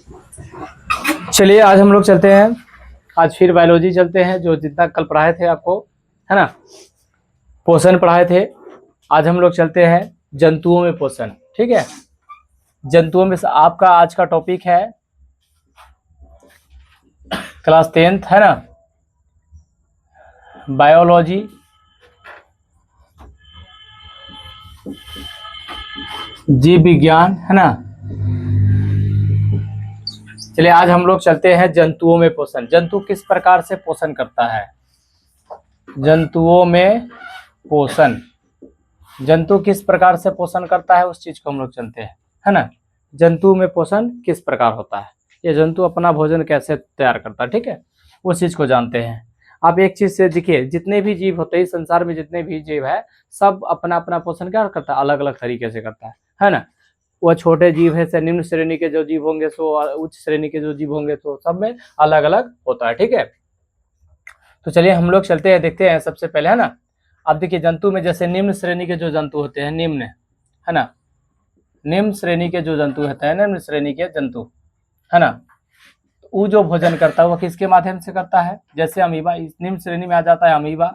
चलिए आज हम लोग चलते हैं, आज फिर बायोलॉजी चलते हैं। जो जितना कल पढ़ाए थे आपको, है ना, पोषण पढ़ाए थे। आज हम लोग चलते हैं जंतुओं में पोषण। ठीक है, जंतुओं में आपका आज का टॉपिक है क्लास 10th, है ना, बायोलॉजी जीव विज्ञान, है ना। चलिए आज हम लोग चलते हैं जंतुओं में पोषण। जंतु किस प्रकार से पोषण करता है, जंतुओं में पोषण, जंतु किस प्रकार से पोषण करता है, उस चीज को हम लोग चलते हैं, है ना। जंतु में पोषण किस प्रकार होता है, ये जंतु अपना भोजन कैसे तैयार करता है, ठीक है, उस चीज को जानते हैं। आप एक चीज से देखिए, जितने भी जीव होते हैं संसार में, जितने भी जीव है, सब अपना अपना पोषण क्या करता है, अलग अलग तरीके से करता है ना। वह छोटे जीव है से निम्न श्रेणी के जो जीव होंगे, सो उच्च श्रेणी के जो जीव होंगे, तो सब में अलग अलग होता है। ठीक है, तो चलिए हम लोग चलते हैं, देखते हैं सबसे पहले, है ना। अब देखिए जंतु में जैसे निम्न श्रेणी के जो जंतु होते हैं, निम्न, है ना, निम्न श्रेणी के जो जंतु होते हैं, निम्न श्रेणी के जंतु, है ना, वो जो भोजन करता है वो किसके माध्यम से करता है। जैसे अमीबा इस निम्न श्रेणी में आ जाता है, अमीबा,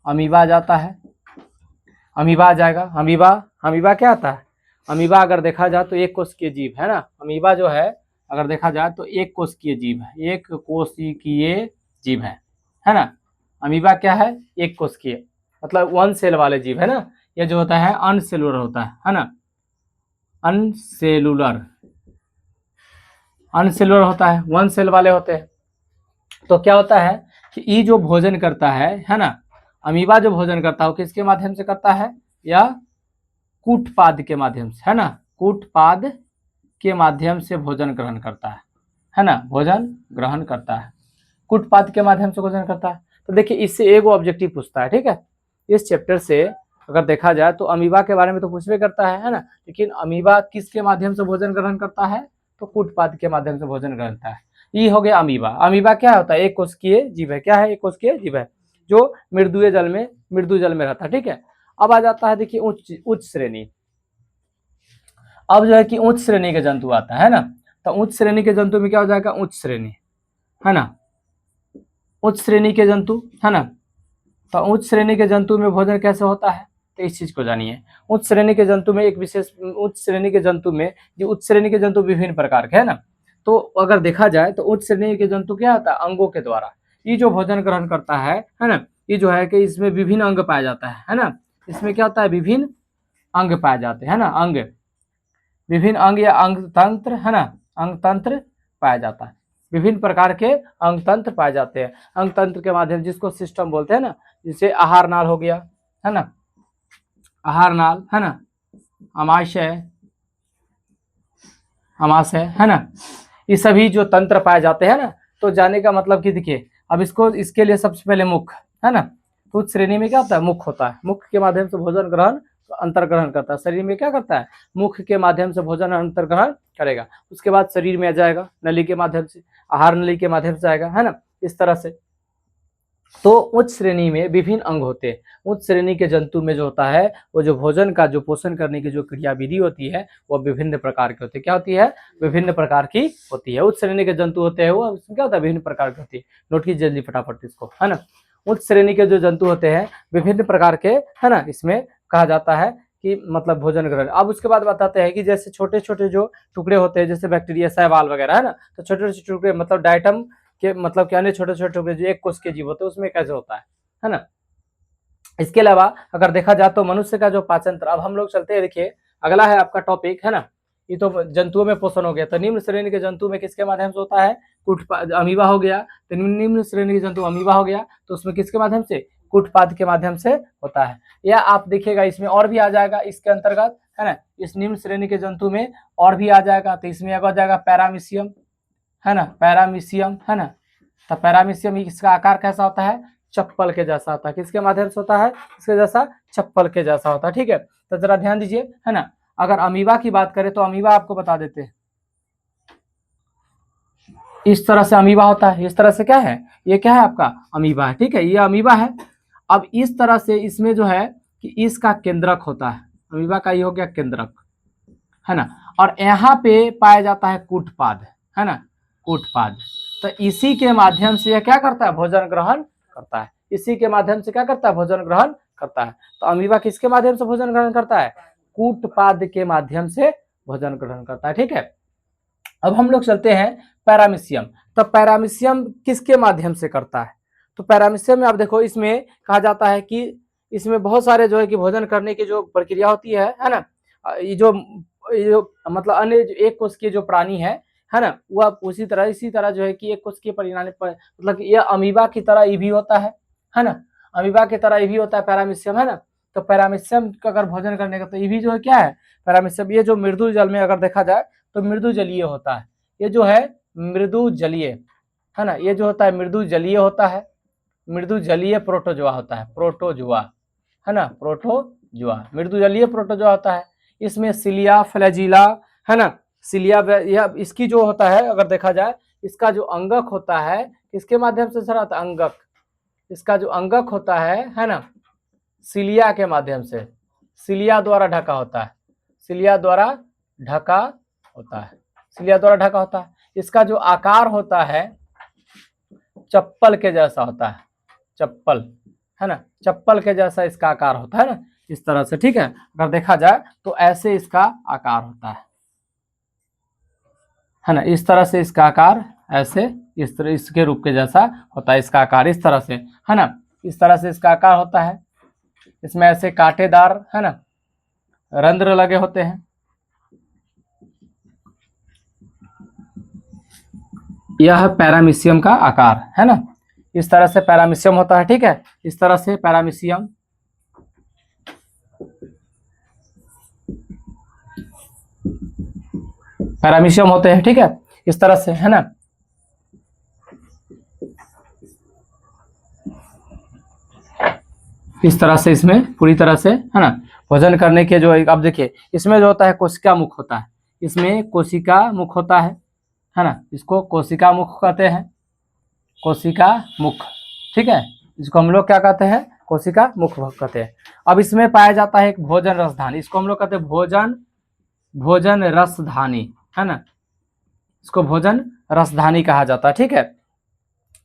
अमीबा आ जाता है, अमीबा आ जाएगा। अमीबा क्या आता है, अमीबा अगर देखा जाए तो एक कोशिकीय जीव है ना। अमीबा जो है अगर देखा जाए तो एक कोशिकीय जीव है, एक कोशिकीय जीव है ना। अमीबा क्या है, एक कोशिकीय, मतलब वन सेल वाले जीव, है ना। ये जो होता है अनसेलुलर होता है ना, अनसेलुलर, अनसेलुलर होता है, वन सेल वाले होते हैं। तो क्या होता है कि ये जो भोजन करता है ना, अमीबा जो भोजन करता है वो किसके माध्यम से करता है, या कूटपाद के माध्यम से, है ना, कूटपाद के माध्यम से भोजन ग्रहण करता है ना, भोजन ग्रहण करता है, कूटपाद के माध्यम से भोजन करता है। तो देखिए इससे एक ऑब्जेक्टिव पूछता है, ठीक है, इस चैप्टर से अगर देखा जाए तो अमीबा के बारे में तो पूछबे करता है ना, लेकिन अमीबा किसके माध्यम से भोजन ग्रहण करता है, तो कूटपाद के माध्यम से भोजन ग्रहण करता है। ये हो गया अमीबा। अमीबा क्या होता है, एक कोशिकीय जीव है। क्या है, एक कोशिकीय जीव है जो मृदुए जल में, मृदु जल में रहता है। ठीक है, अब आ जाता है देखिए उच्च श्रेणी। अब जो है कि उच्च श्रेणी के जंतु आता है ना, तो उच्च श्रेणी के जंतु में क्या हो जाएगा, उच्च श्रेणी, है ना, उच्च श्रेणी के जंतु, है ना। तो उच्च श्रेणी के जंतु में भोजन कैसे होता है, तो इस चीज को जानिए। उच्च श्रेणी के जंतु में एक विशेष, उच्च श्रेणी के जंतु में, जो उच्च श्रेणी के जंतु विभिन्न प्रकार के, है ना। तो अगर देखा जाए तो उच्च श्रेणी के जंतु क्या होता है, अंगों के द्वारा ये जो भोजन ग्रहण करता है ना, ये जो है कि इसमें विभिन्न अंग पाया जाता है ना। इसमें क्या होता है, विभिन्न अंग पाए जाते हैं ना, अंग, विभिन्न अंग या अंग तंत्र, है ना, अंग तंत्र पाया जाता है। विभिन्न प्रकार के अंग तंत्र पाए जाते हैं। अंग तंत्र के माध्यम, जिसको सिस्टम बोलते हैं ना, जैसे आहार नाल हो गया, है ना, आहार नाल, है ना, अमाशय, अमाशय, है ना, ये सभी जो तंत्र पाए जाते हैं ना। तो जाने का मतलब कि देखिए, अब इसको, इसके लिए सबसे पहले मुख, है ना, तो उस श्रेणी में क्या होता है, मुख होता है। मुख के माध्यम से भोजन ग्रहण, अंतर ग्रहण करता है। शरीर में क्या करता है, मुख के माध्यम से भोजन अंतर ग्रहण करेगा। उसके बाद शरीर में आ जाएगा नली के माध्यम से, आहार नली के माध्यम से आएगा, है ना, इस तरह से। तो उच्च श्रेणी में विभिन्न अंग होते हैं। उच्च श्रेणी के जंतु में जो होता है, वो जो भोजन का जो पोषण करने की जो क्रियाविधि होती है, वो विभिन्न प्रकार की होती है। क्या होती है, विभिन्न प्रकार की होती है। उच्च श्रेणी के जंतु होते हैं, वो उसमें क्या होता है, विभिन्न प्रकार की होती है। नोट कीजिए जल्दी फटाफट इसको, है ना। उच्च श्रेणी के जो जंतु होते हैं विभिन्न प्रकार के, है ना, इसमें कहा जाता है कि मतलब भोजन ग्रहण। अब उसके बाद बताते हैं कि जैसे छोटे छोटे जो टुकड़े होते हैं, जैसे बैक्टीरिया, शैवाल वगैरह, है ना, तो छोटे छोटे टुकड़े मतलब डायटम के मतलब क्या, छोटे छोटे टुकड़े जो एक कोश के जीव होते हैं उसमें कैसे होता है ना। इसके अलावा अगर देखा जाए तो मनुष्य का जो पाचन तंत्र, अब हम लोग चलते हैं, देखिए अगला है आपका टॉपिक, है ना। ये तो जंतुओं में पोषण हो गया। तो निम्न श्रेणी के जंतु में किसके माध्यम से होता है, अमीबा हो गया। तो निम्न श्रेणी के जंतु अमीबा हो गया, तो उसमें किसके माध्यम से, कूटपाद के माध्यम से होता है। या आप देखिएगा इसमें और भी आ जाएगा इसके अंतर्गत, है ना, इस निम्न श्रेणी के जंतु में और भी आ जाएगा। तो इसमें आ जाएगा पैरामीशियम, है ना, पैरामीशियम, है ना। तो पैरामीशियम इसका आकार कैसा होता है, चप्पल के जैसा होता है। किसके माध्यम से होता है, इसके जैसा, चप्पल के जैसा होता है। ठीक है, तो जरा ध्यान दीजिए, है ना। अगर अमीबा की बात करें तो अमीबा आपको बता देते हैं, इस तरह से अमीबा होता है। इस तरह से क्या है, ये क्या है आपका अमीबा है। ठीक है, ये अमीबा है। अब इस तरह से इसमें जो है कि इसका केंद्रक होता है, अमीबा का ये हो गया केंद्रक, है ना। और यहाँ पे पाया जाता है कूटपाद, है ना, कूटपाद। तो इसी के माध्यम से यह क्या करता है, भोजन ग्रहण करता है। इसी के माध्यम से क्या करता है, भोजन ग्रहण करता है। तो अमीबा किसके माध्यम से भोजन ग्रहण करता है, कूटपाद के माध्यम से भोजन ग्रहण करता है। ठीक है, अब हम लोग चलते हैं पैरामीशियम। तो पैरामीशियम किसके माध्यम से करता है, तो पैरामीशियम में आप देखो, इसमें कहा जाता है कि इसमें बहुत सारे जो है कि भोजन करने की जो प्रक्रिया होती है ना, ये जो मतलब अन्य एक कोश के जो प्राणी है ना, वह इसी तरह जो है कि एक कोश के परिणाम पर, मतलब यह अमीबा की तरह ये भी होता है ना, अमीबा की तरह ये भी होता है पैरामीशियम, है ना। तो पैरामीशियम का अगर भोजन करने का, तो ये भी जो है क्या है, पैरामीशियम, ये जो मृदु जल में अगर देखा जाए तो मृदु जलीय होता है। ये जो है मृदु जलीय, है ना, ये जो होता है मृदु जलीय होता है, मृदु जलीय प्रोटोजोआ होता है, प्रोटोजोआ, है ना, प्रोटोजोआ, मृदु जलीय प्रोटोजोआ होता है। इसमें सिलिया, फ्लैजिला, है ना, सिलिया, यह इसकी जो होता है अगर देखा जाए, इसका जो अंगक होता है किसके माध्यम से सर आता है, अंगक, इसका जो अंगक होता है ना, सिलिया के माध्यम से, सिलिया द्वारा ढका होता है, सिलिया द्वारा ढका होता है, सिलिया द्वारा ढका होता है। इसका जो आकार होता है चप्पल के जैसा होता है, चप्पल, है ना, चप्पल के जैसा इसका आकार होता है ना, इस तरह से। ठीक है, अगर देखा जाए तो ऐसे इसका आकार होता है ना, इस तरह से इसका आकार, ऐसे इस तरह इसके रूप के जैसा होता है इसका आकार, इस तरह से, है ना, इस तरह से इसका आकार होता है। इसमें ऐसे कांटेदार, है ना, रंध्र लगे होते हैं। यह पैरामीशियम का आकार है ना, इस तरह से पैरामीशियम होता है। ठीक है, इस तरह से पैरामीशियम, पैरामीशियम होते हैं। ठीक है, इस तरह से, है ना। इस तरह से इसमें पूरी तरह से, है ना, भोजन करने के जो, अब देखिए इसमें जो होता है कोशिका मुख होता है, इसमें कोशिका मुख होता है ना, इसको कोशिका मुख कहते हैं, कोशिका मुख। ठीक है, इसको हम लोग क्या कहते हैं, कोशिका मुख कहते हैं। अब इसमें पाया जाता है एक भोजन रसधानी, इसको हम लोग कहते हैं भोजन रसधानी, है ना, इसको भोजन रसधानी कहा जाता है। ठीक है,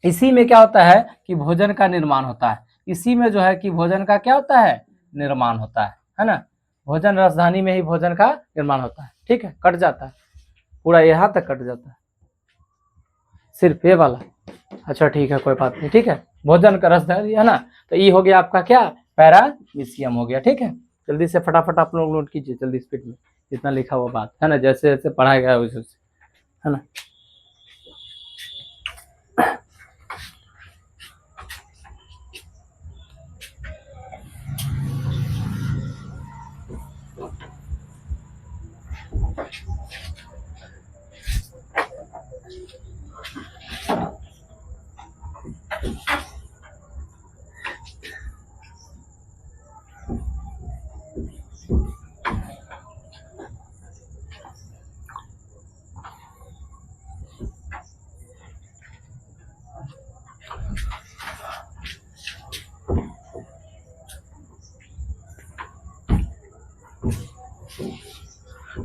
इसी में क्या होता है कि भोजन का निर्माण होता है, इसी में जो है कि भोजन का क्या होता है, निर्माण होता है ना, भोजन रसधानी में ही भोजन का निर्माण होता है। ठीक है, कट जाता है पूरा, यहाँ तक कट जाता है, सिर्फ ये वाला। अच्छा ठीक है, कोई बात नहीं। ठीक है, भोजन का रसधानी, है ना, तो ये हो गया आपका क्या, पैरामीशियम हो गया। ठीक है, जल्दी से फटाफट आप लोग नोट कीजिए, जल्दी स्पीड में, इतना लिखा हुआ बात है ना, जैसे जैसे पढ़ाया गया वैसे, है ना।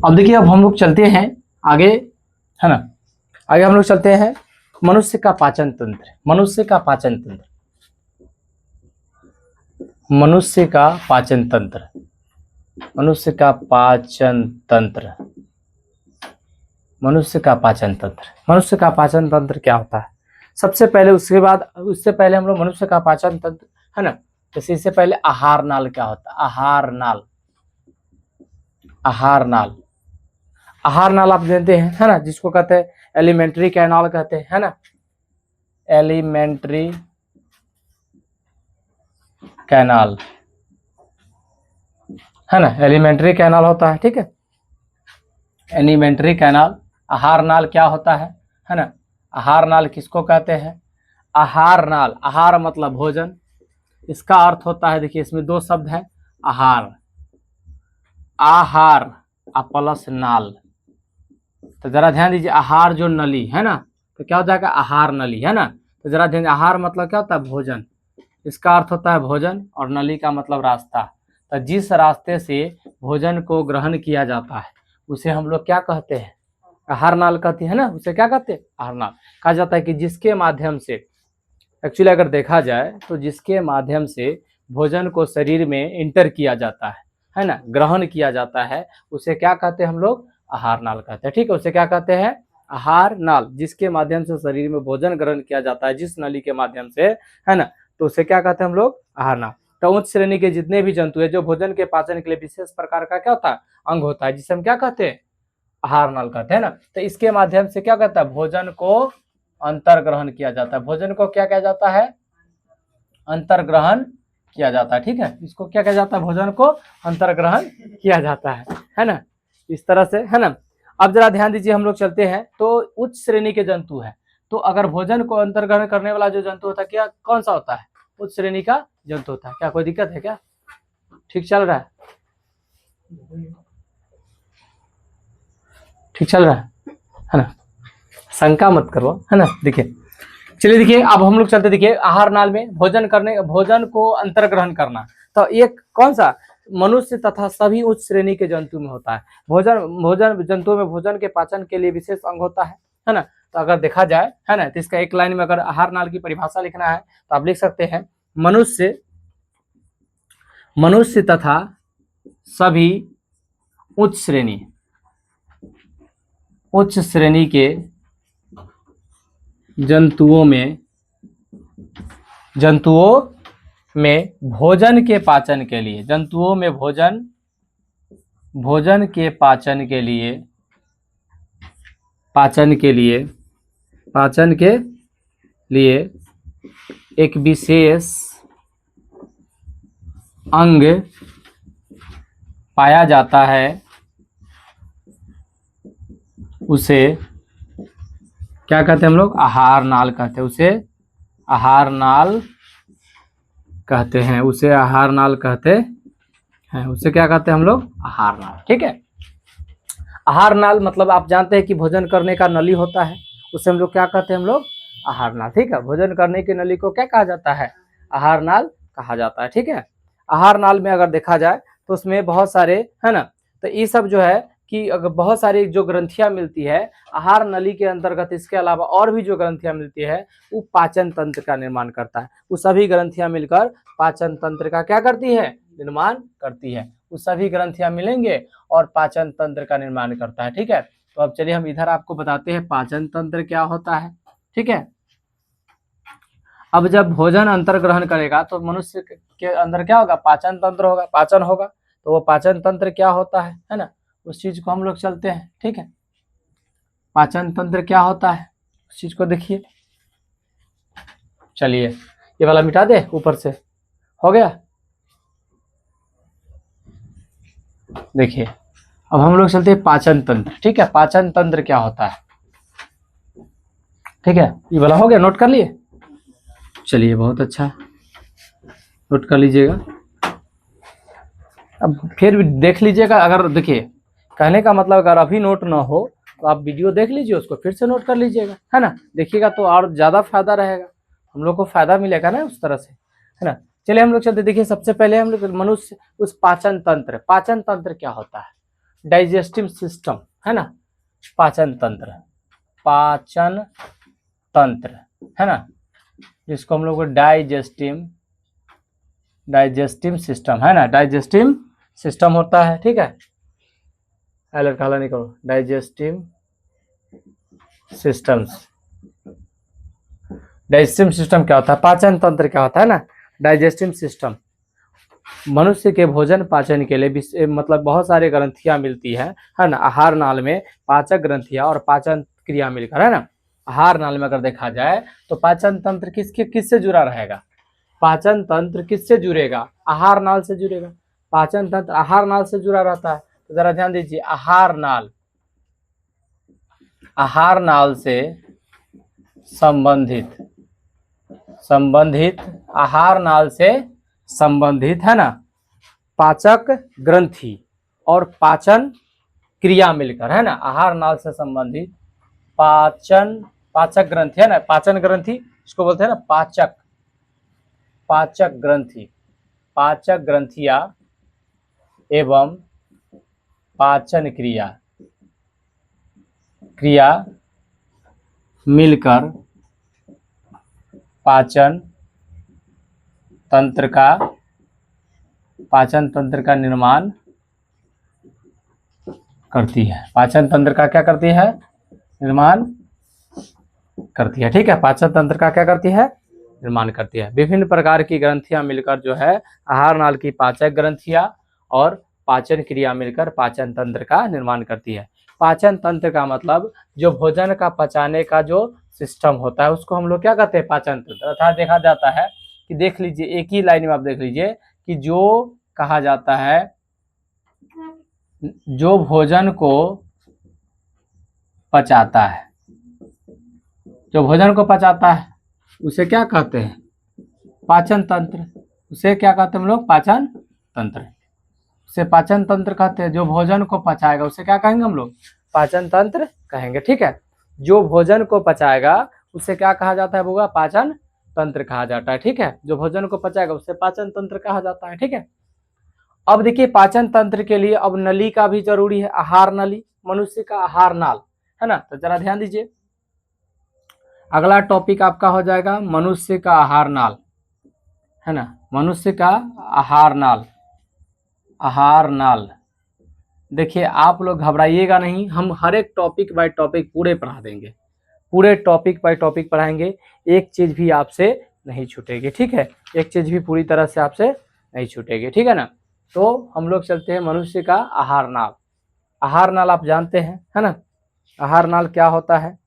अब देखिए, अब हम लोग चलते हैं आगे, है ना, आगे हम लोग चलते हैं मनुष्य का पाचन तंत्र, मनुष्य का पाचन तंत्र, मनुष्य का पाचन तंत्र, मनुष्य का पाचन तंत्र, मनुष्य का पाचन तंत्र, मनुष्य का पाचन तंत्र क्या होता है। सबसे पहले उसके बाद, उससे पहले हम लोग मनुष्य का पाचन तंत्र, है ना, जैसे इससे पहले आहार नाल क्या होता है, आहार नाल, आहार नाल, आहार नाल आप जानते हैं, है ना, जिसको कहते हैं एलिमेंट्री कैनाल कहते हैं, है ना, एलिमेंट्री कैनाल, है ना, एलिमेंट्री कैनाल होता है। ठीक है, एलिमेंट्री कैनाल। आहार नाल क्या होता है ना, आहार नाल किसको कहते हैं, आहार नाल, आहार मतलब भोजन, इसका अर्थ होता है, देखिए इसमें दो शब्द हैं, आहार, आहार प्लस नाल। तो जरा ध्यान दीजिए, आहार जो नली है ना, तो क्या हो जाएगा, आहार नली, है ना। तो जरा ध्यान, आहार मतलब क्या होता है, भोजन, इसका अर्थ होता है भोजन, और नली का मतलब रास्ता। तो जिस रास्ते से भोजन को ग्रहण किया जाता है उसे हम लोग क्या कहते हैं, आहार नाल कहते हैं ना, उसे क्या कहते हैं, आहार नाल। कहा जाता है कि जिसके माध्यम से, एक्चुअली अगर देखा जाए तो जिसके माध्यम से भोजन को शरीर में इंटर किया जाता है ना, ग्रहण किया जाता है, उसे क्या कहते हैं हम लोग, आहार नाल कहते हैं। ठीक है, उसे क्या कहते हैं, आहार नाल। जिसके माध्यम से शरीर में भोजन ग्रहण किया जाता है, जिस नली के माध्यम से, है ना, तो उसे क्या कहते हैं हम लोग, आहार नाल। तो उच्च श्रेणी के जितने भी जंतु है जो भोजन के पाचन के लिए विशेष प्रकार का क्या होता है, अंग होता है, जिसे हम क्या कहते हैं, आहार नाल कहते हैं ना। तो इसके माध्यम से क्या कहता है, भोजन को अंतर्ग्रहण किया जाता है। भोजन को क्या किया जाता है, अंतर्ग्रहण किया जाता है। ठीक है, इसको क्या किया जाता है, भोजन को अंतर्ग्रहण किया जाता है ना, इस तरह से, है ना। अब जरा ध्यान दीजिए, हम लोग चलते हैं तो उच्च श्रेणी के जंतु है, तो अगर भोजन को अंतर्ग्रहण करने वाला जो जंतु होता है, क्या कौन सा होता है, उच्च श्रेणी का जंतु होता है। क्या कोई दिक्कत है क्या, ठीक चल रहा है, ठीक चल रहा है ना, शंका मत करो, है ना। देखिए, चलिए देखिए, अब हम लोग चलते, देखिए आहार नाल में भोजन को अंतर्ग्रहण करना, तो एक कौन सा, मनुष्य तथा सभी उच्च श्रेणी के जंतु में होता है। भोजन जंतुओं में भोजन के पाचन के लिए विशेष अंग होता है ना। तो अगर देखा जाए, है ना, तो इसका एक लाइन में अगर आहार नाल की परिभाषा लिखना है तो आप लिख सकते हैं, मनुष्य तथा सभी उच्च श्रेणी के जंतुओं में भोजन के पाचन के लिए, जंतुओं में भोजन के पाचन के लिए एक विशेष अंग पाया जाता है, उसे क्या कहते हैं हम लोग, आहार नाल कहते हैं। उसे आहार नाल कहते हैं, उसे आहार नाल कहते हैं, उसे क्या कहते हैं हम लोग, आहार नाल। ठीक है, आहार नाल मतलब आप जानते हैं कि भोजन करने का नली होता है, उसे हम लोग क्या कहते हैं, हम लोग आहार नाल। ठीक है, भोजन करने की नली को क्या कहा जाता है, आहार नाल कहा जाता है। ठीक है, आहार नाल में अगर देखा जाए तो उसमें बहुत सारे, है ना, तो ये सब जो है कि अगर बहुत सारी जो ग्रंथियां मिलती है आहार नली के अंतर्गत, इसके अलावा और भी जो ग्रंथियां मिलती है वो पाचन तंत्र का निर्माण करता है। वो सभी ग्रंथियां मिलकर पाचन तंत्र का क्या करती है, निर्माण करती है। वो सभी ग्रंथियां मिलेंगे और पाचन तंत्र का निर्माण करता है। ठीक है, तो अब चलिए हम इधर आपको बताते हैं पाचन तंत्र क्या होता है। ठीक है, अब जब भोजन अंतर्ग्रहण करेगा तो मनुष्य के अंदर क्या होगा, पाचन तंत्र होगा, पाचन होगा। तो वो पाचन तंत्र क्या होता है ना, उस चीज को हम लोग चलते हैं। ठीक है, पाचन तंत्र क्या होता है उस चीज को देखिए। चलिए ये वाला मिटा दे, ऊपर से हो गया। देखिए अब हम लोग चलते हैं पाचन तंत्र। ठीक है, पाचन तंत्र क्या होता है, ठीक है, ये वाला हो गया, नोट कर लिए। चलिए बहुत अच्छा, नोट कर लीजिएगा। अब फिर भी देख लीजिएगा, अगर देखिए कहने का मतलब अगर अभी नोट ना हो तो आप वीडियो देख लीजिए, उसको फिर से नोट कर लीजिएगा, है ना। देखिएगा तो और ज्यादा फायदा रहेगा, हम लोग को फायदा मिलेगा ना उस तरह से, है ना। चलिए हम लोग चलते, देखिए सबसे पहले हम लोग मनुष्य उस पाचन तंत्र क्या होता है, डाइजेस्टिव सिस्टम, है ना। पाचन तंत्र है ना, जिसको हम लोग डाइजेस्टिव सिस्टम, है ना, डाइजेस्टिव सिस्टम होता है। ठीक है, अलग काला नहीं करो, डाइजेस्टिव सिस्टम क्या होता है, पाचन तंत्र क्या होता है ना, डाइजेस्टिव सिस्टम। मनुष्य के भोजन पाचन के लिए मतलब बहुत सारे ग्रंथियां मिलती है ना, आहार नाल में पाचक ग्रंथियां और पाचन क्रिया मिलकर, है ना। आहार नाल में अगर देखा जाए तो पाचन तंत्र किससे जुड़ा रहेगा, पाचन तंत्र किससे जुड़ेगा, आहार नाल से जुड़ेगा। पाचन तंत्र आहार नाल से जुड़ा रहता है। तो जरा ध्यान दीजिए, आहार नाल से संबंधित आहार नाल से संबंधित, है ना, पाचक ग्रंथि और पाचन क्रिया मिलकर, है ना, आहार नाल से संबंधित पाचक ग्रंथि, है ना, पाचन ग्रंथि इसको बोलते हैं ना, पाचक ग्रंथियां एवं पाचन क्रिया क्रिया मिलकर पाचन तंत्र का निर्माण करती है। पाचन तंत्र का क्या करती है? निर्माण करती है। ठीक है, पाचन तंत्र का क्या करती है? निर्माण करती है। विभिन्न प्रकार की ग्रंथियां मिलकर जो है आहार नाल की पाचक ग्रंथियां और पाचन क्रिया मिलकर पाचन तंत्र का निर्माण करती है। पाचन तंत्र का मतलब जो भोजन का पचाने का जो सिस्टम होता है उसको हम लोग क्या कहते हैं? पाचन तंत्र। अर्थात देखा जाता है कि देख लीजिए, एक ही लाइन में आप देख लीजिए कि जो कहा जाता है, जो भोजन को पचाता है, जो भोजन को पचाता है उसे क्या कहते हैं? पाचन तंत्र। उसे क्या कहते हैं हम लोग? पाचन तंत्र। उसे पाचन तंत्र कहते हैं। जो भोजन को पचाएगा उसे क्या कहेंगे हम लोग? पाचन तंत्र कहेंगे। ठीक है, जो भोजन को पचाएगा उसे क्या कहा जाता है? होगा पाचन तंत्र कहा जाता है। ठीक है, जो भोजन को पचाएगा उसे पाचन तंत्र कहा जाता है। ठीक है, अब देखिए पाचन तंत्र के लिए अब नली का भी जरूरी है, आहार नली, मनुष्य का आहार नाल, है ना। तो जरा ध्यान दीजिए, अगला टॉपिक आपका हो जाएगा मनुष्य का आहार नाल, है ना। मनुष्य का आहार नाल। आहार नाल देखिए, आप लोग घबराइएगा नहीं, हम हर एक टॉपिक बाय टॉपिक पूरे पढ़ा देंगे, पूरे टॉपिक बाय टॉपिक पढ़ाएंगे, एक चीज भी आपसे नहीं छूटेगी। ठीक है, एक चीज भी पूरी तरह से आपसे नहीं छूटेगी। ठीक है ना। तो हम लोग चलते हैं मनुष्य का आहार नाल। आहार नाल आप जानते हैं, है ना। आहार नाल क्या होता है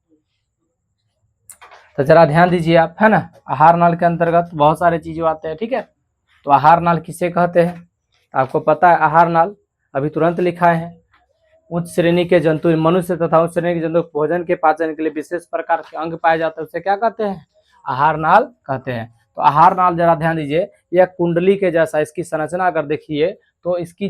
तो जरा ध्यान दीजिए आप, है ना। आहार नाल के अंतर्गत बहुत सारे चीजें आते हैं। ठीक है, तो आहार नाल किसे कहते हैं आपको पता है? आहार नाल अभी तुरंत लिखा है, उच्च श्रेणी के जंतु, मनुष्य तथा उच्च श्रेणी के जंतु भोजन के पाचन के लिए विशेष प्रकार के अंग पाए जाते हैं, उसे क्या कहते हैं? आहार नाल कहते हैं। तो आहार नाल जरा ध्यान दीजिए, यह कुंडली के जैसा, इसकी संरचना अगर देखिए तो इसकी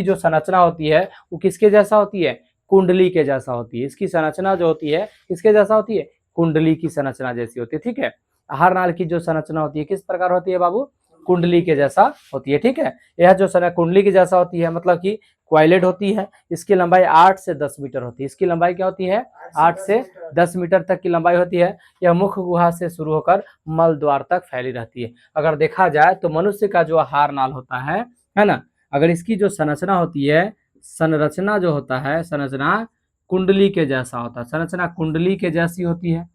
जो संरचना होती है वो किसके जैसा होती है? कुंडली के जैसा होती है। इसकी संरचना जो होती है किसके जैसा होती है? कुंडली की संरचना जैसी होती है। ठीक है, आहार नाल की जो संरचना होती है किस प्रकार होती है बाबू? कुंडली के जैसा होती है। ठीक है, यह जो कुंडली के जैसा होती है मतलब कि क्वाइलेट होती है। इसकी लंबाई 8 से 10 मीटर होती है। इसकी लंबाई क्या होती है? 8 से 10 मीटर तक की लंबाई होती है। यह मुख गुहा से शुरू होकर मल द्वार तक फैली रहती है। अगर देखा जाए तो मनुष्य का जो आहार नाल होता है ना, अगर इसकी जो संरचना होती है, संरचना जो होता है, संरचना कुंडली के जैसा होता है। संरचना कुंडली के जैसी होती है,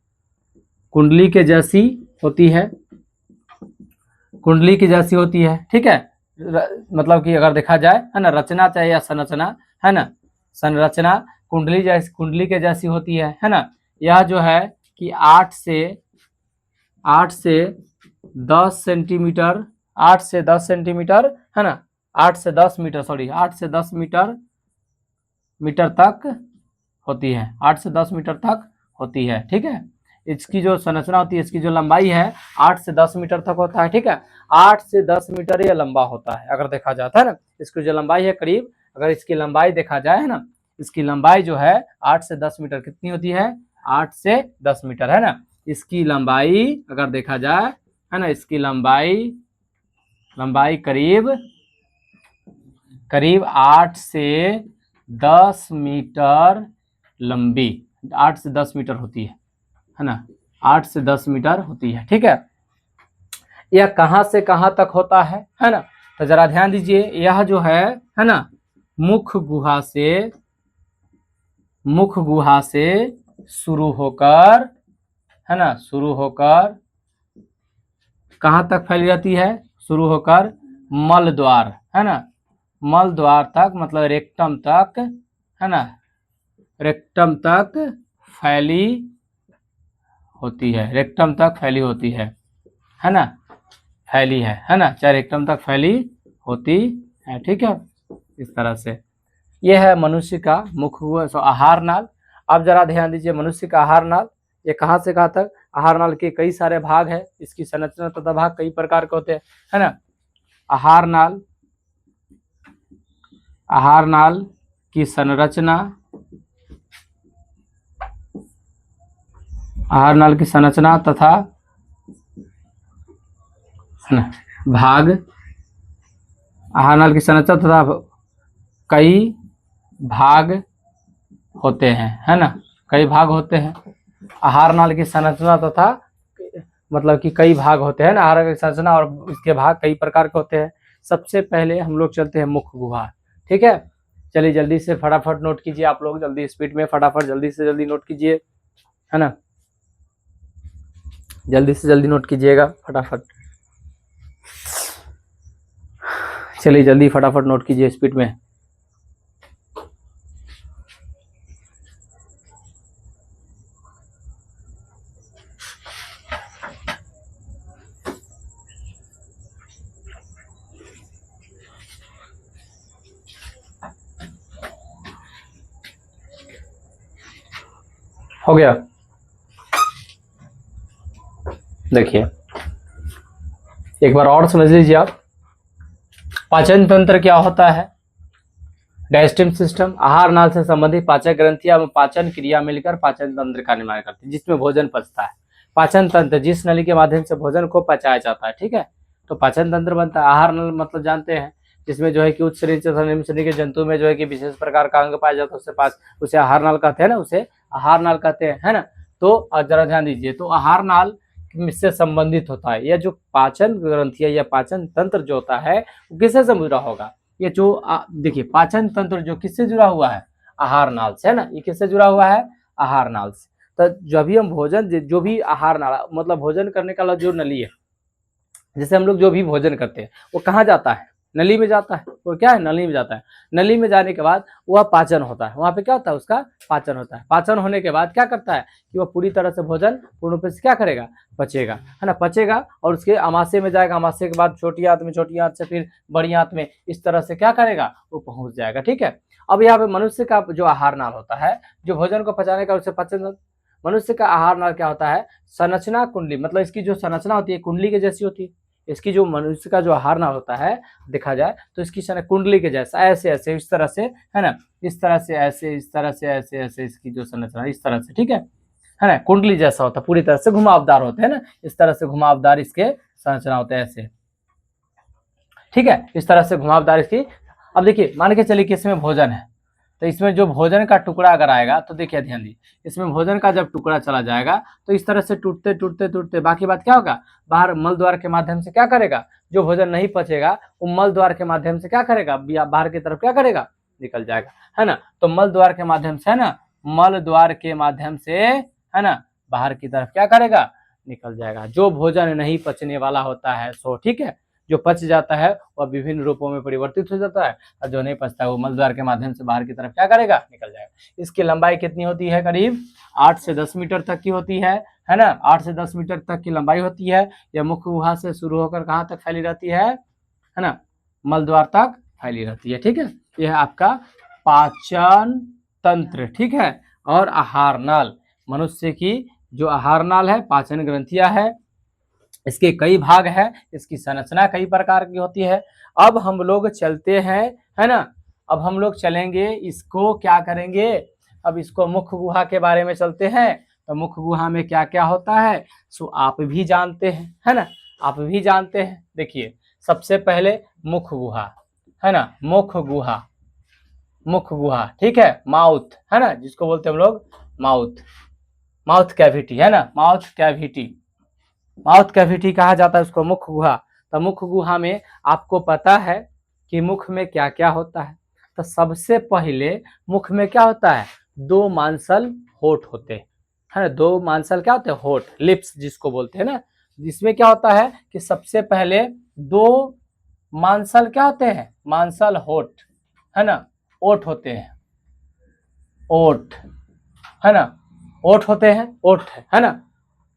कुंडली के जैसी होती है, कुंडली की जैसी होती है। ठीक है, मतलब कि अगर देखा जाए, है ना, रचना चाहे या संरचना, है ना, संरचना कुंडली के जैसी होती है ना। यह जो है कि 8 से 10 सेंटीमीटर, 8 से 10 सेंटीमीटर, है ना, 8 से 10 मीटर, सॉरी 8 से 10 मीटर तक होती है, 8 से 10 मीटर तक होती है। ठीक है, इसकी जो संरचना होती है, इसकी जो लंबाई है 8 से 10 मीटर तक होता है। ठीक है, 8 से 10 मीटर ये लंबा होता है अगर देखा जाता है ना। इसकी जो लंबाई है करीब, अगर इसकी लंबाई देखा जाए, है ना, इसकी लंबाई जो है 8 से 10 मीटर कितनी होती है? 8 से 10 मीटर, है ना। इसकी लंबाई अगर देखा जाए, है ना, इसकी लंबाई करीब 8 से 10 मीटर लंबी, 8 से 10 मीटर होती है ना, 8 से 10 मीटर होती है। ठीक है, यह कहां से कहां तक होता है ना। तो जरा ध्यान दीजिए, यह जो है ना, मुख गुहा से शुरू होकर, है ना, शुरू होकर कहां तक फैली रहती है? शुरू होकर मल द्वार, है ना, मल द्वार तक, मतलब रेक्टम तक, है ना, रेक्टम तक फैली होती है, रेक्टम तक फैली होती है ना, फैली है ना, चाहे रेक्टम तक फैली होती है। ठीक है, इस तरह से यह है मनुष्य का मुख आहार नाल। अब जरा ध्यान दीजिए, मनुष्य का आहार नाल ये कहां से कहां तक? आहार नाल के कई सारे भाग है, इसकी संरचना तथा भाग कई प्रकार के होते हैं, है ना। आहार नाल की संरचना, आहार नाल की संरचना तथा भाग, आहार नाल की संरचना तथा कई भाग होते हैं, है ना, कई भाग होते हैं। आहार नाल की संरचना तथा मतलब कि कई भाग होते हैं ना, आहार की संरचना और इसके भाग कई प्रकार के होते हैं। सबसे पहले हम लोग चलते हैं मुख्य गुहा, ठीक है। चलिए जल्दी से फटाफट नोट कीजिए, आप लोग जल्दी स्पीड में फटाफट जल्दी से जल्दी नोट कीजिए, है ना, जल्दी से जल्दी नोट कीजिएगा फटाफट। चलिए जल्दी फटाफट नोट कीजिए स्पीड में। हो गया? देखिए एक बार और समझ लीजिए आप, पाचन तंत्र क्या होता है? डाइजेस्टिव सिस्टम, आहार नाल से संबंधित पाचक ग्रंथियां पाचन क्रिया मिलकर पाचन तंत्र का निर्माण करती है, जिसमें भोजन पचता है। पाचन तंत्र जिस नली के माध्यम से भोजन को पचाया जाता है, ठीक है, तो पाचन तंत्र बनता है। आहार नल मतलब जानते हैं, जिसमें जो है कि उच्च शरीर से निम्न शरीर के जंतु में जो है कि विशेष प्रकार का अंग पाया जाता है, उससे पास उसे आहार नाल कहते हैं ना, उसे आहार नाल कहते हैं, है ना। तो जरा ध्यान दीजिए, तो आहार नाल इससे संबंधित होता है। यह जो पाचन ग्रंथियां या पाचन तंत्र जो होता है वो किससे जुड़ा होगा? ये जो देखिए पाचन तंत्र जो किससे जुड़ा हुआ है? आहार नाल से, है ना। ये किससे जुड़ा हुआ है? आहार नाल से। तो जब भी हम भोजन, जो भी आहार नाल मतलब भोजन करने का जो नली है, जैसे हम लोग जो भी भोजन करते हैं वो कहाँ जाता है? नली में जाता है। और क्या है? नली में जाता है। नली में जाने के बाद वह पाचन होता है, वहां पे क्या होता है? उसका पाचन होता है। पाचन होने के बाद क्या करता है कि वह पूरी तरह से भोजन पूर्ण रूप से क्या करेगा? पचेगा, है ना, पचेगा और उसके आमाशय में जाएगा। आमाशय के बाद छोटी आंत में, छोटी आंत से फिर बड़ी आंत में, इस तरह से क्या करेगा? वो पहुंच जाएगा, ठीक है। अब यहाँ पे मनुष्य का जो आहार नाल होता है, जो भोजन को पचाने का, उसे पाचन, मनुष्य का आहार नाल क्या होता है? संरचना कुंडली, मतलब इसकी जो संरचना होती है कुंडली के जैसी होती है। इसकी जो मनुष्य का जो आहार नाल होता है देखा जाए तो इसकी कुंडली के जैसा, ऐसे ऐसे इस तरह से, है ना, इस तरह से ऐसे, इस तरह से ऐसे ऐसे, इसकी जो संरचना इस तरह से, ठीक है ना, कुंडली जैसा होता है, पूरी तरह से घुमावदार होते हैं ना, इस तरह से घुमावदार इसके संरचना होते हैं ऐसे, ठीक है, इस तरह से घुमावदार इसकी। अब देखिए मान के चलिए कि इसमें भोजन है, तो इसमें जो भोजन का टुकड़ा अगर आएगा तो देखिए ध्यान दी, इसमें भोजन का जब टुकड़ा चला जाएगा तो इस तरह से टूटते टूटते टूटते बाकी बात क्या होगा? बाहर मल द्वार के माध्यम से क्या करेगा? जो भोजन नहीं पचेगा वो मल द्वार के माध्यम से क्या करेगा? बाहर की तरफ क्या करेगा? निकल जाएगा, है ना। तो मल द्वार के माध्यम से, है ना, मल द्वार के माध्यम से, है ना, बाहर की तरफ क्या करेगा? निकल जाएगा। जो भोजन नहीं पचने वाला होता है सो, ठीक है, जो पच जाता है वह विभिन्न रूपों में परिवर्तित हो जाता है, और जो नहीं पचता है वो मल द्वार के माध्यम से बाहर की तरफ क्या करेगा? निकल जाएगा। इसकी लंबाई कितनी होती है? करीब 8 से 10 मीटर तक की होती है ना, 8 से 10 मीटर तक की लंबाई होती है। यह मुख्य गुहा से शुरू होकर कहाँ तक फैली रहती है ना, मल द्वार तक फैली रहती है, ठीक है। यह आपका पाचन तंत्र, ठीक है। और आहार नाल, मनुष्य की जो आहार नाल है, पाचन ग्रंथियां है, इसके कई भाग है, इसकी संरचना कई प्रकार की होती है। अब हम लोग चलते हैं, है ना, अब हम लोग चलेंगे, इसको क्या करेंगे? अब इसको मुख्य गुहा के बारे में चलते हैं। तो मुख्य गुहा में क्या क्या होता है सो आप भी जानते हैं, है ना, आप भी जानते हैं। देखिए सबसे पहले मुख्य गुहा, है ना, मुख्य गुहा, मुख्य गुहा, ठीक है, माउथ, है ना, जिसको बोलते हैं हम लोग माउथ, माउथ कैविटी, है ना, माउथ कैविटी, माउथ कैविटी कहा जाता है उसको मुख्य गुहा। तो मुख्य गुहा में आपको पता है कि मुख में क्या क्या होता है। तो सबसे पहले मुख में क्या होता है? 2 मांसल होठ होते हैं, है ना, 2 मांसल क्या होते हैं? होठ, लिप्स जिसको बोलते हैं ना। जिसमें क्या होता है कि सबसे पहले 2 मांसल क्या होते हैं? मांसल होठ, है ना, ओठ होते हैं, ओठ, है ना, ओठ होते हैं, ओठ, है ना,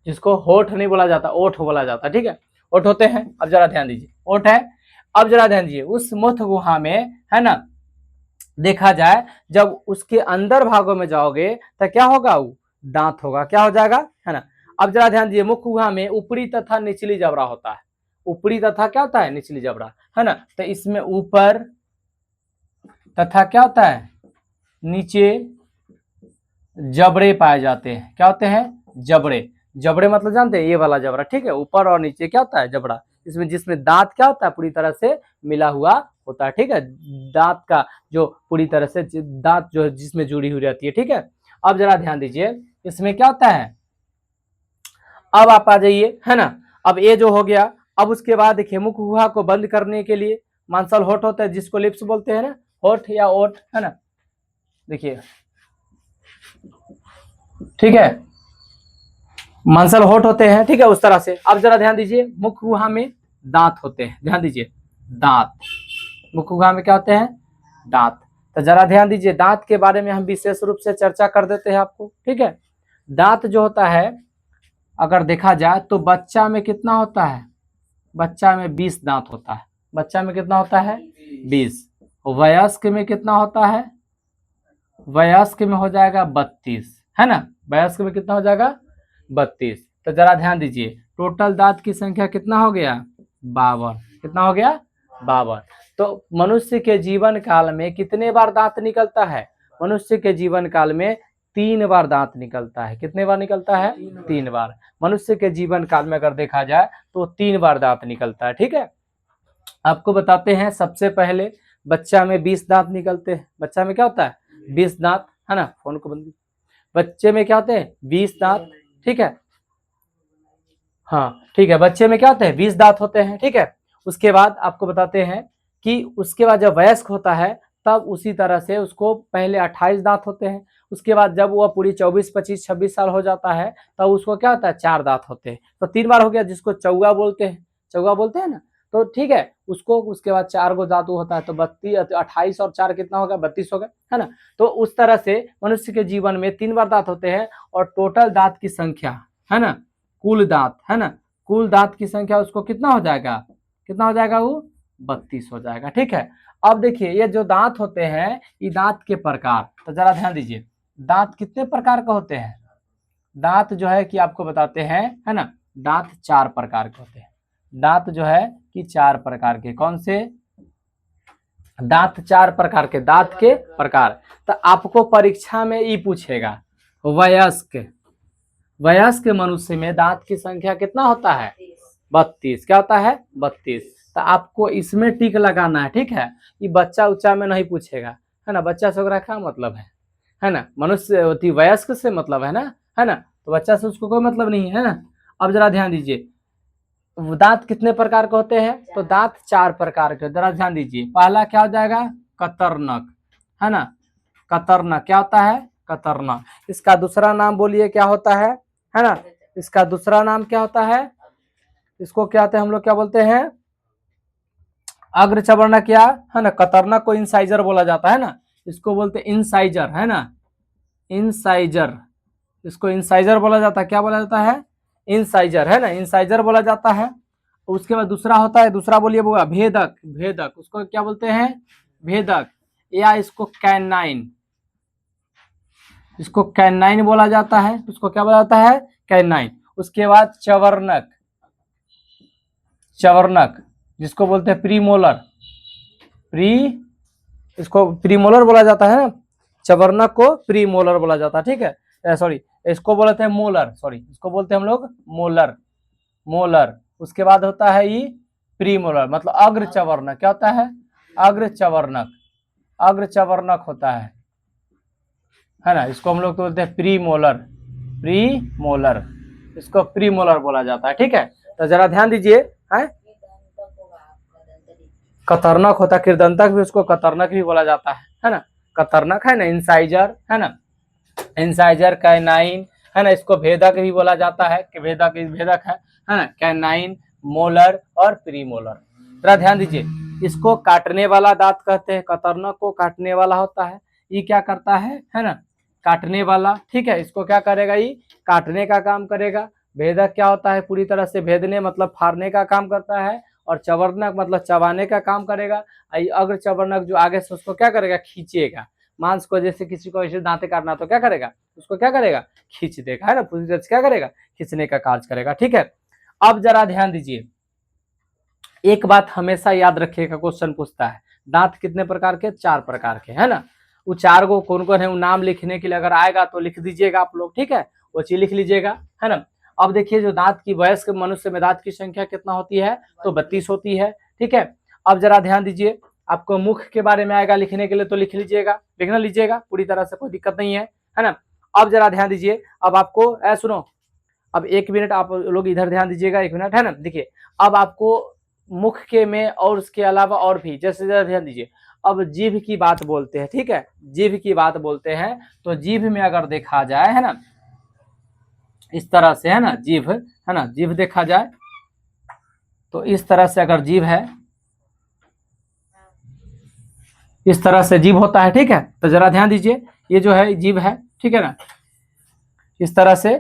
जिसको होठ नहीं बोला जाता, ओठ बोला जाता, ठीक है, ओठ होते हैं। अब जरा ध्यान दीजिए, ओठ है। अब जरा ध्यान दीजिए, उस मुख्य गुहा में, है ना, देखा जाए जब उसके अंदर भागों में जाओगे तो क्या होगा? वो दांत होगा, क्या हो जाएगा, है ना। अब जरा ध्यान दीजिए, मुख्य गुहा में ऊपरी तथा निचली जबड़ा होता है, ऊपरी तथा क्या होता है? निचली जबड़ा, है ना। तो इसमें ऊपर तथा क्या होता है? नीचे जबड़े पाए जाते हैं। क्या होते हैं? जबड़े। जबड़े मतलब जानते हैं? ये वाला जबड़ा, ठीक है, ऊपर और नीचे क्या होता है? जबड़ा। इसमें जिसमें दांत क्या होता है? पूरी तरह से मिला हुआ होता है, ठीक है, दांत का जो पूरी तरह से दांत जो है जिसमें जुड़ी हुई रहती है, ठीक है। अब जरा ध्यान दीजिए, इसमें क्या होता है, अब आप आ जाइए, है ना। अब ये जो हो गया, अब उसके बाद देखिए मुख गुहा को बंद करने के लिए मांसल होठ होता है, जिसको लिप्स बोलते हैं ना, होठ या ओठ, है ना। देखिए ठीक है, मांसल होठ होते हैं, ठीक है, उस तरह से। अब जरा ध्यान दीजिए, मुख गुहा में दांत होते हैं, ध्यान दीजिए, दांत, मुख गुहा में क्या होते हैं, दांत। तो जरा ध्यान दीजिए, दांत के बारे में हम विशेष रूप से चर्चा कर देते हैं आपको, ठीक है। दांत जो होता है, अगर देखा जाए तो बच्चा में कितना होता है, बच्चा में 20 दांत होता है, बच्चा में कितना होता है, 20। वयस्क में कितना होता है, वयस्क में हो जाएगा 32, है ना, वयस्क में कितना हो जाएगा, 32। तो जरा ध्यान दीजिए, टोटल दांत की संख्या कितना हो गया, 52, कितना हो गया, 52। तो मनुष्य के जीवन काल में कितने बार दांत निकलता है, मनुष्य के जीवन काल में 3 बार दांत निकलता है। कितने बार निकलता है, 3 बार। मनुष्य के जीवन काल में अगर देखा जाए तो 3 बार दांत निकलता है, ठीक है। आपको बताते हैं, सबसे पहले बच्चा में 20 दांत निकलते हैं, बच्चा में क्या होता है, 20 दांत, है ना, फोन को बंद, बच्चे में क्या होते हैं, 20 दांत, ठीक है, हाँ ठीक है, बच्चे में क्या होते हैं, 20 दांत होते हैं, ठीक है। उसके बाद आपको बताते हैं कि उसके बाद जब वयस्क होता है तब उसी तरह से उसको पहले 28 दांत होते हैं। उसके बाद जब वह पूरी 24, 25, 26 साल हो जाता है तब उसको क्या होता है, 4 दांत होते हैं। तो 3 बार हो गया, जिसको चौवा बोलते हैं, चौवा बोलते हैं ना, तो ठीक है, उसको उसके बाद 4 गो दांत होता है, तो 32, 28 और 4 कितना होगा, 32 हो गया, है ना। तो उस तरह से मनुष्य के जीवन में 3 बार दांत होते हैं, और टोटल दांत की संख्या, है ना, कुल दांत, है ना, कुल दांत की संख्या उसको कितना हो जाएगा, कितना हो जाएगा, वो 32 हो जाएगा, ठीक है। अब देखिए, ये जो दांत होते हैं, ये दांत के प्रकार, तो जरा ध्यान दीजिए, दांत कितने प्रकार के होते हैं, दांत जो है कि आपको बताते हैं, है ना, दांत 4 प्रकार के होते हैं, दांत जो है कि 4 प्रकार के, कौन से दांत, 4 प्रकार के दांत के प्रकार। तो आपको परीक्षा में ये पूछेगा, वयस्क, वयस्क मनुष्य में दांत की संख्या कितना होता है, 32, क्या होता है, 32। तो आपको इसमें टिक लगाना है, ठीक है, ये बच्चा उच्चा में नहीं पूछेगा, है ना, बच्चा से क्या मतलब है ना, मनुष्य होती वयस्क से मतलब है ना, है ना, तो बच्चा से उसको कोई मतलब नहीं है ना। अब जरा ध्यान दीजिए, दांत कितने प्रकार के होते हैं, तो दांत 4 प्रकार के, जरा ध्यान दीजिए, पहला क्या हो जाएगा, कतरनक, है ना, कतरनक क्या होता है, कतरनक। इसका दूसरा नाम बोलिए क्या होता है ना, इसका दूसरा नाम क्या होता है, इसको क्या होता है, हम लोग क्या बोलते हैं, अग्रचवर्णक, क्या है ना, कतरनक को इंसाइजर बोला जाता है ना, इसको बोलते हैं इंसाइजर, है ना, इंसाइजर, इसको इंसाइजर बोला जाता है, क्या बोला जाता है, इंसाइजर, है ना, इंसाइजर बोला जाता है। उसके बाद दूसरा होता है, दूसरा बोलिए बोला भेदक, भेदक उसको क्या बोलते हैं, भेदक, या इसको कैनाइन, इसको कैनाइन बोला जाता है, उसको क्या बोला जाता है, कैनाइन। उसके बाद चवर्णक, चवर्णक जिसको बोलते हैं प्रीमोलर, इसको प्रीमोलर बोला जाता है ना, चवर्णक को प्रीमोलर बोला जाता है, ठीक है, सॉरी इसको बोलते हैं मोलर, सॉरी इसको बोलते हैं हम लोग मोलर, मोलर। उसके बाद होता है ये प्रीमोलर, मतलब अग्रचवर्णक, क्या होता है, अग्रचवर्णक, अग्रचवर्णक होता है ना, इसको हम लोग तो बोलते हैं प्रीमोलर, प्रीमोलर, इसको प्रीमोलर बोला जाता है, ठीक है। तो जरा ध्यान दीजिए, है कतरनक होता है, कृदंतक भी उसको कतरनक भी बोला जाता है ना, कतरनक, है ना, इंसाइजर, है ना, इंसाइजर, कैनाइन, है ना, इसको भेदक भी बोला जाता है कि भेदक, भेदक है ना, कैनाइन, मोलर और प्रीमोलर। जरा ध्यान दीजिए, इसको काटने वाला दांत कहते हैं, कतरनक को काटने वाला होता है, ये क्या करता है ना, काटने वाला, ठीक है, इसको क्या करेगा, ये काटने का काम करेगा। भेदक क्या होता है, पूरी तरह से भेदने मतलब फाड़ने का काम करता है, और चवर्णक मतलब चबाने का काम करेगा। अग्र चवर्णक जो आगे से उसको क्या करेगा, खींचेगा, मांस को, जैसे किसी को ऐसे दांते काटना तो क्या करेगा, उसको क्या करेगा, खींच देगा, है ना, पूरी तरह से क्या करेगा, खींचने का कार्य करेगा, ठीक है। अब जरा ध्यान दीजिए, एक बात हमेशा याद रखिएगा, क्वेश्चन पूछता है दांत कितने प्रकार के, 4 प्रकार के, है ना, वो 4 को कौन कौन है, वो नाम लिखने के लिए अगर आएगा तो लिख दीजिएगा आप लोग, ठीक है, वो चीज लिख लीजिएगा, है ना। अब देखिए, जो दांत की वयस्क मनुष्य में दांत की संख्या कितना होती है, तो 32 होती है, ठीक है। अब जरा ध्यान दीजिए, आपको मुख के बारे में आएगा लिखने के लिए तो लिख लीजिएगा, लिखना लीजिएगा पूरी तरह से, कोई दिक्कत नहीं है ना। अब जरा ध्यान दीजिए, अब आपको सुनो, अब 1 मिनट आप लोग इधर ध्यान दीजिएगा, 1 मिनट है ना। देखिए अब आपको मुख के में और उसके अलावा और भी, जैसे जरा ध्यान दीजिए, अब जीभ की बात बोलते हैं, ठीक है, जीभ की बात बोलते हैं, तो जीभ में अगर देखा जाए है ना, इस तरह से है ना, जीभ है ना, जीभ देखा जाए तो इस तरह से अगर जीभ है, इस तरह से जीभ होता है, ठीक है। तो जरा ध्यान दीजिए, ये जो है जीभ है, ठीक है ना, इस तरह से।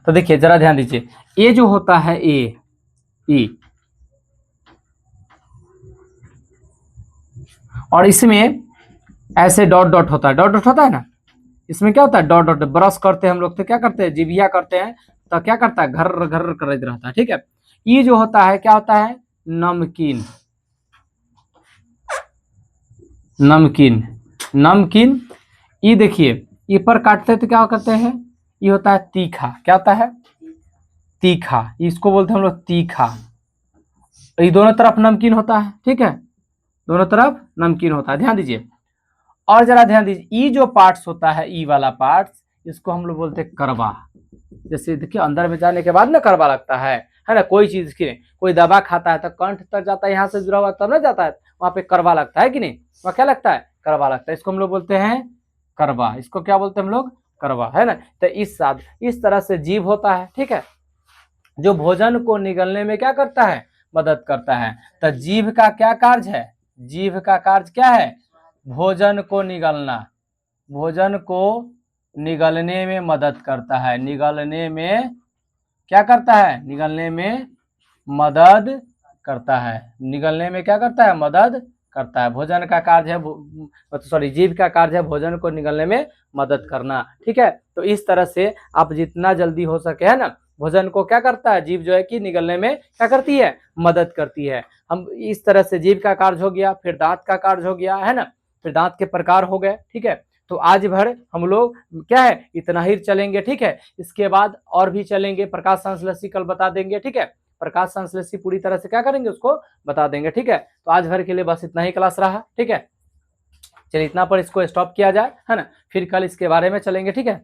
तो देखिए जरा ध्यान दीजिए, ये जो होता है ए, ई, और इसमें ऐसे डॉट डॉट होता है, डॉट डॉट होता है ना, इसमें क्या होता है, डॉट डॉट। ब्रश करते हैं हम लोग तो क्या करते हैं, जिभिया करते हैं, तो क्या करता है, घर घर कर रहता है, ठीक है। ये जो होता है क्या होता है, नमकीन, नमकीन, नमकीन। ये देखिए, ये पर काटते हैं तो क्या करते हैं, ये होता है तीखा, क्या होता है, तीखा, इसको बोलते हैं हम लोग तीखा। ये दोनों तरफ नमकीन होता है, ठीक है, दोनों तरफ नमकीन होता है, ध्यान दीजिए। और जरा ध्यान दीजिए, ई जो पार्ट्स होता है, ई वाला पार्ट्स, इसको हम लोग बोलते हैं करवा। जैसे देखिए अंदर में जाने के बाद ना करवा लगता है ना, कोई चीज की कोई दवा खाता है तो कंठ तक जाता है, यहाँ से जुड़ा हुआ तब ना जाता है, वहां पे करवा लगता है कि नहीं, वहां क्या लगता है, करवा लगता है, इसको हम लोग बोलते हैं करवा, इसको क्या बोलते हैं हम लोग, करवा, है ना। तो इस तरह से जीभ होता है, ठीक है, जो भोजन को निगलने में क्या करता है, मदद करता है। तो जीभ का क्या कार्य है, जीभ का कार्य क्या है, भोजन को निगलना, भोजन को निगलने में मदद करता है, निगलने में क्या करता है, निगलने में मदद करता है, निगलने में क्या करता है, मदद करता है। भोजन का कार्य है, सॉरी जीभ का कार्य है भोजन को निगलने में मदद करना, ठीक है। तो इस तरह से आप जितना जल्दी हो सके है ना, भोजन को क्या करता है, जीभ जो है कि निगलने में क्या करती है, मदद करती है। हम इस तरह से जीभ का कार्य हो गया, फिर दांत का कार्य हो गया, है ना, फिर दांत के प्रकार हो गए, ठीक है। तो आज भर हम लोग क्या है, इतना ही चलेंगे, ठीक है। इसके बाद और भी चलेंगे, प्रकाश संश्लेषी कल बता देंगे, ठीक है, प्रकाश संश्लेषी पूरी तरह से क्या करेंगे, उसको बता देंगे, ठीक है। तो आज भर के लिए बस इतना ही क्लास रहा, ठीक है। चलिए इतना पर इसको स्टॉप किया जाए, है ना, फिर कल इसके बारे में चलेंगे, ठीक है।